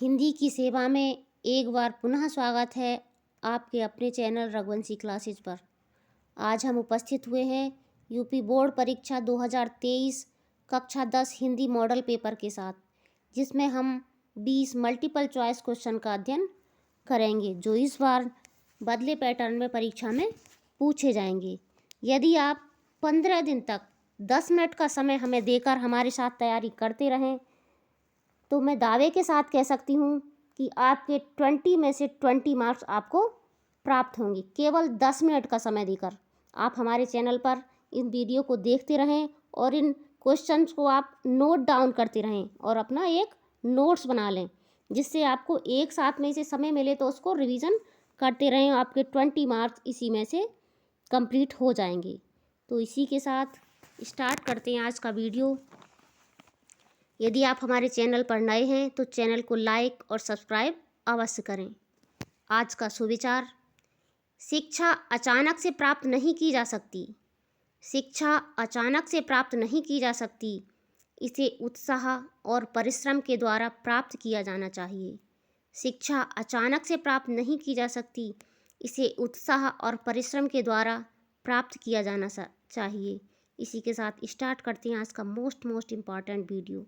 हिंदी की सेवा में एक बार पुनः स्वागत है आपके अपने चैनल रघुवंशी क्लासेज पर। आज हम उपस्थित हुए हैं यूपी बोर्ड परीक्षा 2023 कक्षा 10 हिंदी मॉडल पेपर के साथ, जिसमें हम 20 मल्टीपल चॉइस क्वेश्चन का अध्ययन करेंगे, जो इस बार बदले पैटर्न में परीक्षा में पूछे जाएंगे। यदि आप 15 दिन तक 10 मिनट का समय हमें देकर हमारे साथ तैयारी करते रहें तो मैं दावे के साथ कह सकती हूँ कि आपके 20 में से 20 मार्क्स आपको प्राप्त होंगे, केवल 10 मिनट का समय देकर। आप हमारे चैनल पर इन वीडियो को देखते रहें और इन क्वेश्चंस को आप नोट डाउन करते रहें और अपना एक नोट्स बना लें, जिससे आपको एक साथ में से समय मिले तो उसको रिवीजन करते रहें। आपके 20 मार्क्स इसी में से कंप्लीट हो जाएंगे। तो इसी के साथ स्टार्ट करते हैं आज का वीडियो। यदि आप हमारे चैनल पर नए हैं तो चैनल को लाइक और सब्सक्राइब अवश्य करें। आज का सुविचार: शिक्षा अचानक से प्राप्त नहीं की जा सकती। शिक्षा अचानक से प्राप्त नहीं की जा सकती, इसे उत्साह और परिश्रम के द्वारा प्राप्त किया जाना चाहिए। शिक्षा अचानक से प्राप्त नहीं की जा सकती, इसे उत्साह और परिश्रम के द्वारा प्राप्त किया जाना चाहिए। इसी के साथ स्टार्ट करते हैं आज का most important video.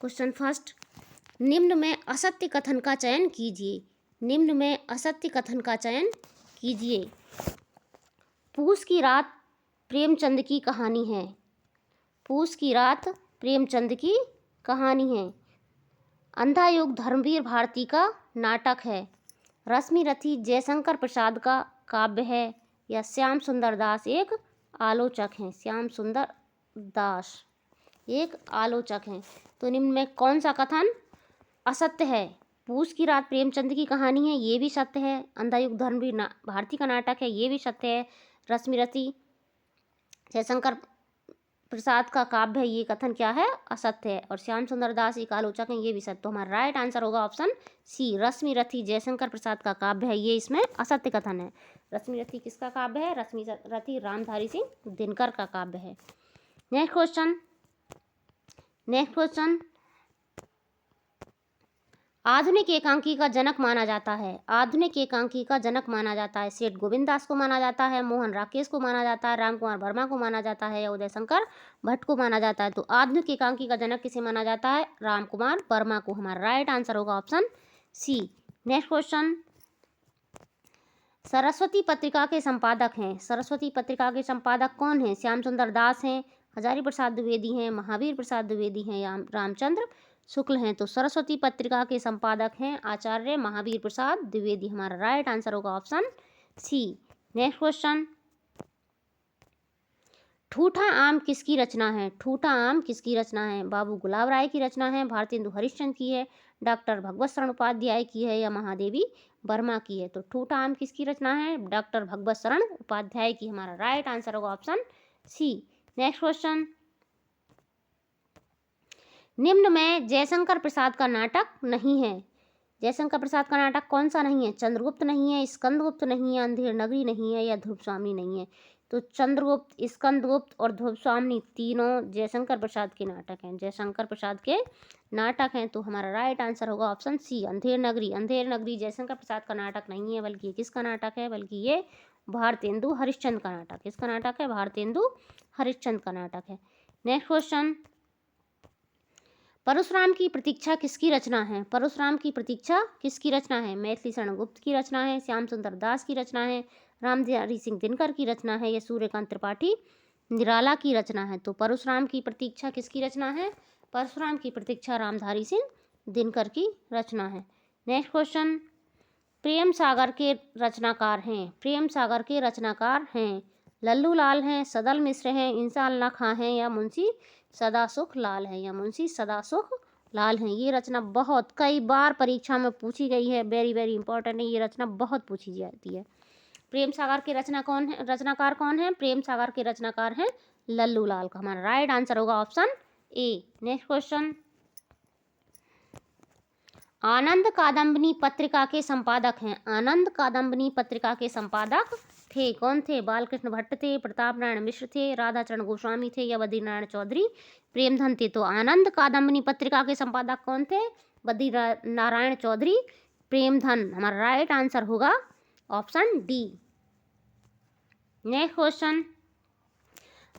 Question first, निम्न में असत्य कथन का चयन कीजिए। निम्न में असत्य कथन का चयन कीजिए। पूस की रात प्रेमचंद की कहानी है। पूस की रात प्रेमचंद की कहानी है। अंधा युग धर्मवीर भारती का नाटक है। रश्मि रथी जयशंकर प्रसाद का काव्य है, या श्याम सुंदर दास एक आलोचक हैं। श्याम सुंदर दास एक आलोचक हैं। तो निम्न में कौन सा कथन असत्य है? पूस की रात प्रेमचंद की कहानी है, ये भी सत्य है। अंधा युग धर्मवीर भारती का नाटक है, ये भी सत्य है। रश्मि रथी जयशंकर प्रसाद का काव्य है, ये कथन क्या है? असत्य है। और श्याम सुंदर दास एक आलोचक हैं, ये भी सत्य। तो हमारा राइट आंसर होगा ऑप्शन सी, रश्मि रथी जयशंकर प्रसाद का काव्य है, ये इसमें असत्य कथन है। रश्मि रथी किसका काव्य है? रश्मि रथी रामधारी सिंह दिनकर का काव्य है। नेक्स्ट क्वेश्चन, आधुनिक एकांकी का जनक माना जाता है। आधुनिक एकांकी का जनक माना जाता है। सेठ गोविंद दास को माना जाता है, मोहन राकेश को माना जाता है, राम कुमार वर्मा को माना जाता है, या उदय शंकर भट्ट को माना जाता है। तो आधुनिक एकांकी का जनक किसे माना जाता है? राम कुमार वर्मा को। हमारा राइट आंसर होगा option C. Next question, Saraswati पत्रिका के संपादक हैं। सरस्वती पत्रिका के संपादक कौन हैं? श्याम सुंदर दास हैं, हजारी प्रसाद द्विवेदी हैं, महावीर प्रसाद द्विवेदी हैं, या रामचंद्र शुक्ल हैं। तो सरस्वती पत्रिका के संपादक हैं आचार्य महावीर प्रसाद द्विवेदी। हमारा राइट आंसर होगा ऑप्शन सी। नेक्स्ट क्वेश्चन, ठूठा आम किसकी रचना है? ठूठा आम किसकी रचना है? बाबू गुलाब राय की रचना है, भारतेंदु हरिश्चंद्र की है, डॉक्टर भगवत शरण उपाध्याय की है, या महादेवी वर्मा की है। तो ठूठा आम किसकी रचना है? डॉक्टर भगवत शरण उपाध्याय की। हमारा राइट आंसर होगा ऑप्शन सी। नेक्स्ट क्वेश्चन, निम्न में जयशंकर प्रसाद का नाटक नहीं है। जयशंकर प्रसाद का नाटक कौन सा नहीं है? चंद्रगुप्त नहीं है, स्कंदगुप्त नहीं है, अंधेर नगरी नहीं है, या ध्रुव स्वामी नहीं है। तो चंद्रगुप्त, स्कंदगुप्त और ध्रुव स्वामी तीनों जयशंकर प्रसाद के नाटक हैं। जयशंकर प्रसाद के नाटक हैं। तो हमारा राइट आंसर होगा ऑप्शन सी, अंधेर नगरी। अंधेर नगरी जयशंकर प्रसाद का नाटक नहीं है, बल्कि किसका नाटक है? बल्कि ये भारतेंदु हरिश्चंद्र का नाटक। किसका नाटक है? भारतेंदु हरिश्चंद्र का नाटक है। नेक्स्ट क्वेश्चन, परशुराम की प्रतीक्षा किसकी रचना है? परशुराम की प्रतीक्षा किसकी रचना है? मैथिली शरण गुप्त की रचना है, श्याम सुंदर दास की रचना है, रामधारी सिंह दिनकर की रचना है, या सूर्यकांत त्रिपाठी निराला की रचना है। तो परशुराम की प्रतीक्षा किसकी रचना है? परशुराम की प्रतीक्षा रामधारी सिंह दिनकर की रचना है। नेक्स्ट क्वेश्चन, प्रेम सागर के रचनाकार हैं। प्रेम सागर के रचनाकार हैं लल्लू लाल हैं, सदल मिश्र हैं, इंसान न खां हैं, या मुंशी सदासुख लाल हैं, या मुंशी सदासुख लाल हैं। ये रचना बहुत कई बार परीक्षा में पूछी गई है, वेरी इंपॉर्टेंट है। ये रचना बहुत पूछी जाती है। प्रेम सागर के रचनाकार कौन है? प्रेम सागर के रचनाकार हैं लल्लू लाल का। हमारा राइट आंसर होगा ऑप्शन ए। नेक्स्ट क्वेश्चन, आनंद कादम्बिनी पत्रिका के संपादक हैं। आनंद कादम्बिनी पत्रिका के संपादक थे कौन थे? बालकृष्ण भट्ट थे, प्रताप नारायण मिश्र थे, राधाचरण गोस्वामी थे, या बद्रीनारायण चौधरी प्रेमधन थे। तो आनंद कादम्बिनी पत्रिका के संपादक कौन थे? बद्री नारायण चौधरी, प्रेमधन। हमारा राइट आंसर होगा ऑप्शन डी। नेक्स्ट क्वेश्चन,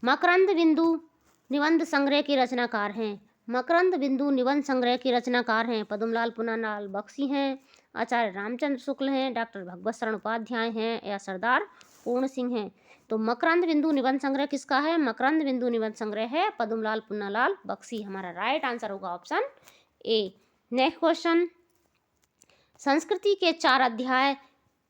मकरंद बिंदु निबंध संग्रह के रचनाकार हैं। मकरंद बिंदु निबंध संग्रह के रचनाकार हैं पद्मलाल पुन्नालाल बख्शी हैं, आचार्य रामचंद्र शुक्ल हैं, डॉक्टर भगवत शरण उपाध्याय हैं या सरदार पूर्ण सिंह हैं। तो मकरंद बिंदु निबंध संग्रह किसका है? मकरंद बिंदु निबंध संग्रह है पद्मलाल पुन्नालाल बख्शी। हमारा राइट आंसर होगा ऑप्शन ए। नेक्स्ट क्वेश्चन, संस्कृति के 4 अध्याय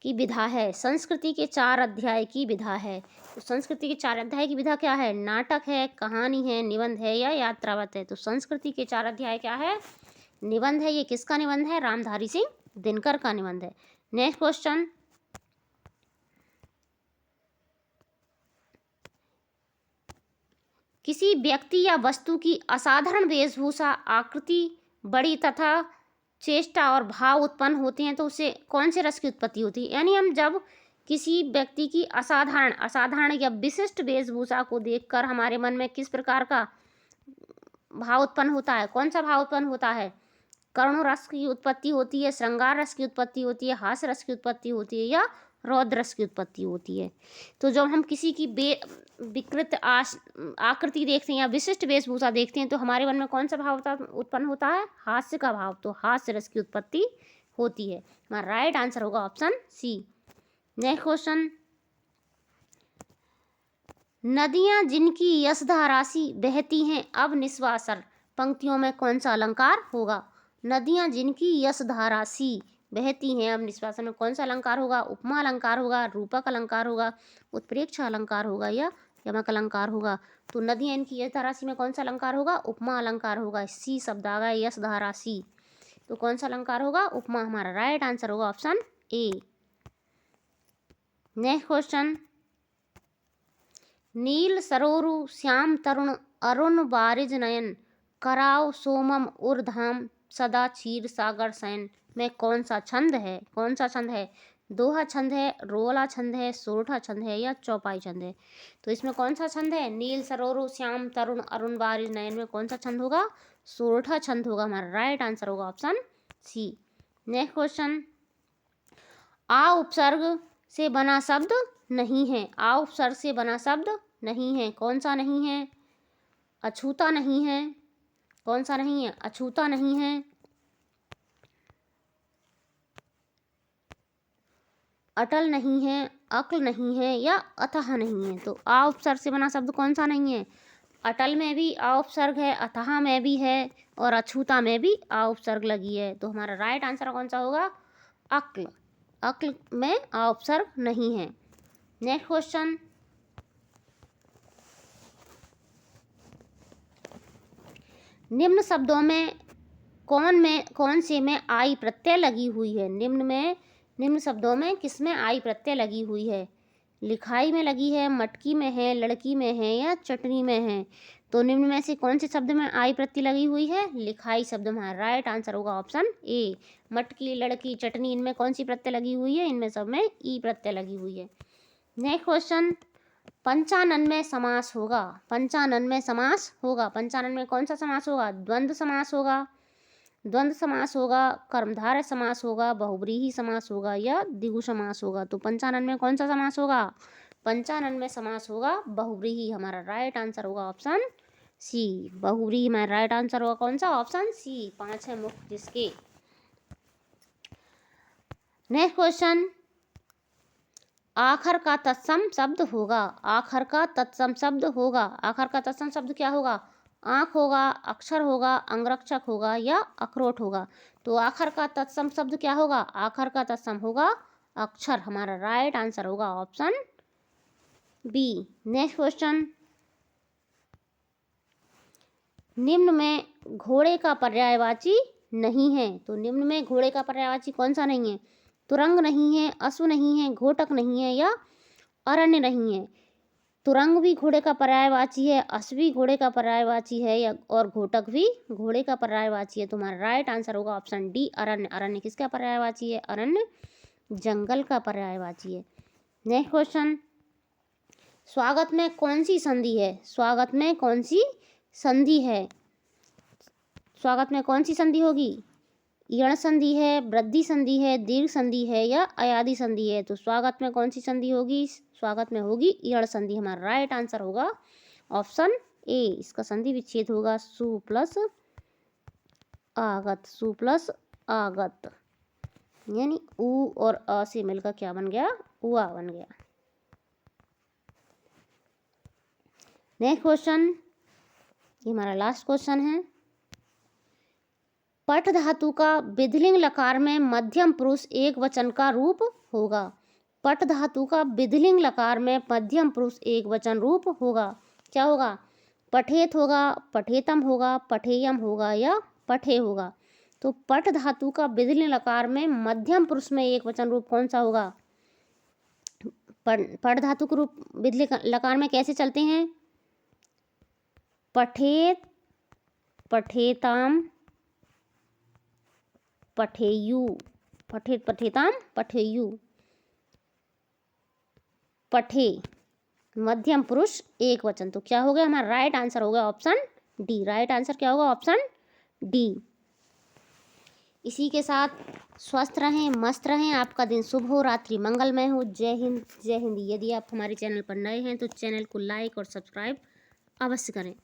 की विधा है। संस्कृति के 4 अध्याय की विधा है। तो संस्कृति के 4 अध्याय की विधा क्या है? नाटक है, कहानी है, निबंध है या यात्रावत है। तो संस्कृति के 4 अध्याय क्या है? निबंध है। ये किसका निबंध है? रामधारी सिंह दिनकर का निबंध है। नेक्स्ट क्वेश्चन, किसी व्यक्ति या वस्तु की असाधारण वेशभूषा, आकृति, बड़ी तथा चेष्टा और भाव उत्पन्न होते हैं तो उसे कौन से रस की उत्पत्ति होती है? यानी हम जब किसी व्यक्ति की असाधारण या विशिष्ट वेशभूषा को देखकर हमारे मन में किस प्रकार का भाव उत्पन्न होता है? कौन सा भाव उत्पन्न होता है? करुण रस की उत्पत्ति होती है, श्रृंगार रस की उत्पत्ति होती है, हास्य रस की उत्पत्ति होती है या रौद्र रस की उत्पत्ति होती है। तो जब हम किसी की विकृत आकृति देखते हैं या विशिष्ट वेशभूषा देखते हैं तो हमारे मन में कौन सा भाव उत्पन्न होता है? हास्य का भाव। तो हास्य रस की उत्पत्ति होती है। हमारा राइट आंसर होगा ऑप्शन सी। नेक्स्ट क्वेश्चन, नदियां जिनकी यशधारा सी बहती हैं अब निस्वासर, पंक्तियों में कौन सा अलंकार होगा? नदियां जिनकी यशधारा सी बहती हैं अब निस्वासर में कौन सा अलंकार होगा? उपमा अलंकार होगा, रूपक अलंकार होगा, उत्प्रेक्षा अलंकार होगा या यमक अलंकार होगा। तो नदियां इनकी यशधारा सी में कौन सा अलंकार होगा? उपमा अलंकार होगा। सी शब्द आ गया, यशधारा सी, तो कौन सा अलंकार होगा? उपमा। हमारा राइट आंसर होगा ऑप्शन ए। नेक्स्ट क्वेश्चन, नील सरोरु श्याम तरुण अरुण बारिज नयन, कराव सोमम उर्धाम सदा क्षीर सागर शयन में कौन सा छंद है? कौन सा छंद है? दोहा छंद है, रोला छंद है, सोरठा छंद है या चौपाई छंद है। तो इसमें कौन सा छंद है? नील सरोरु श्याम तरुण अरुण बारिज नयन में कौन सा छंद होगा? सोरठा छंद होगा। हमारा राइट आंसर होगा ऑप्शन सी। नेक्स्ट क्वेश्चन, आ उपसर्ग से बना शब्द नहीं है। आ उपसर्ग से बना शब्द नहीं है। कौन सा नहीं है? अछूता नहीं है। कौन सा नहीं है? अछूता नहीं है, अटल नहीं है, अक्ल नहीं है या अथाह नहीं है। तो आ उपसर्ग से बना शब्द कौन सा नहीं है? अटल में भी आ उपसर्ग है, अथाह में भी है और अछूता में भी आ उपसर्ग लगी है। तो हमारा राइट आंसर कौन सा होगा? अक्ल। अक्ल में आ उपसर्ग नहीं है। नेक्स्ट क्वेश्चन, निम्न शब्दों में कौन से में आई प्रत्यय लगी हुई है? निम्न शब्दों में किस में आई प्रत्यय लगी हुई है? लिखाई में लगी है, मटकी में है, लड़की में है या चटनी में है। तो निम्न में से कौन से शब्द में आई प्रत्यय लगी हुई है? लिखाई शब्द में। राइट आंसर होगा ऑप्शन ए। मटकी, लड़की, चटनी, इनमें कौन सी प्रत्यय लगी हुई है? इनमें सब में ई प्रत्यय लगी हुई है। नेक्स्ट क्वेश्चन, पंचानन में समास होगा। पंचानन में समास होगा। पंचानन में कौन सा समास होगा? द्वंद्व समास होगा, द्वंद्व समास होगा, कर्मधारय समास होगा, बहुव्रीहि समास होगा या द्विगु समास होगा। तो पंचानन में कौन सा समास होगा? पंचानन में समास होगा बहुव्रीहि। हमारा राइट आंसर होगा ऑप्शन सी, बहुव्रीहि में राइट आंसर होगा कौन सा? Option C. 5 है मुख्य जिसके। नेक्स्ट क्वेश्चन, आखर का तत्सम शब्द होगा। आखर का तत्सम शब्द होगा। आखर का तत्सम शब्द क्या होगा? आँख होगा, अक्षर होगा, अंगरक्षक होगा या अखरोट होगा। तो आखर का तत्सम शब्द क्या होगा? आखर का तत्सम होगा अक्षर। हमारा राइट आंसर होगा ऑप्शन बी। नेक्स्ट क्वेश्चन, निम्न में घोड़े का पर्यायवाची नहीं है। तो निम्न में घोड़े का पर्यायवाची कौन सा नहीं है? तुरंग नहीं है, अश्व नहीं है, घोटक नहीं है या अरण्य नहीं है। तुरंग भी घोड़े का पर्यायवाची है, अश्व भी घोड़े का पर्यायवाची है या और घोटक भी घोड़े का पर्यायवाची है। तुम्हारा राइट आंसर होगा ऑप्शन डी, अरण्य। अरण्य किसका पर्यायवाची है? अरण्य जंगल का पर्यायवाची है। नेक्स्ट क्वेश्चन, स्वागत में कौन सी संधि है? स्वागत में कौन सी संधि है? स्वागत में कौन सी संधि होगी? यण संधि है, वृद्धि संधि है, दीर्घ संधि है या अयादि संधि है। तो स्वागत में कौन सी संधि होगी? स्वागत में होगी यण संधि। हमारा राइट आंसर होगा ऑप्शन ए। इसका संधि विच्छेद होगा सु प्लस आगत, सु प्लस आगत, यानी उ और अ से मिलकर क्या बन गया? उआ बन गया। नेक्स्ट क्वेश्चन, ये हमारा लास्ट क्वेश्चन है। पठ धातु का विधिलिंग लकार में मध्यम पुरुष एक वचन का रूप होगा। पठ धातु का विधिलिंग लकार में मध्यम पुरुष एक वचन रूप होगा। क्या होगा? पठेत होगा, पठेतम होगा, पठेयम होगा या पठे होगा। तो पठ धातु का विधिलिंग लकार में मध्यम पुरुष में एक वचन रूप कौन सा होगा? पठ धातु के रूप विधिलिंग लकार में कैसे चलते हैं? पठेत, पठेताम, पठेयु, पठेत पठेताम पठेयु, पठे मध्यम पुरुष एक वचन। तो क्या हो गया? हमारा राइट आंसर होगा ऑप्शन डी। राइट आंसर क्या होगा? Option D. इसी के साथ स्वस्थ रहें, मस्त रहें, आपका दिन शुभ हो, रात्रि मंगलमय हो। जय हिंद, जय हिंद। यदि आप हमारे चैनल पर नए हैं तो चैनल को लाइक और सब्सक्राइब अवश्य करें।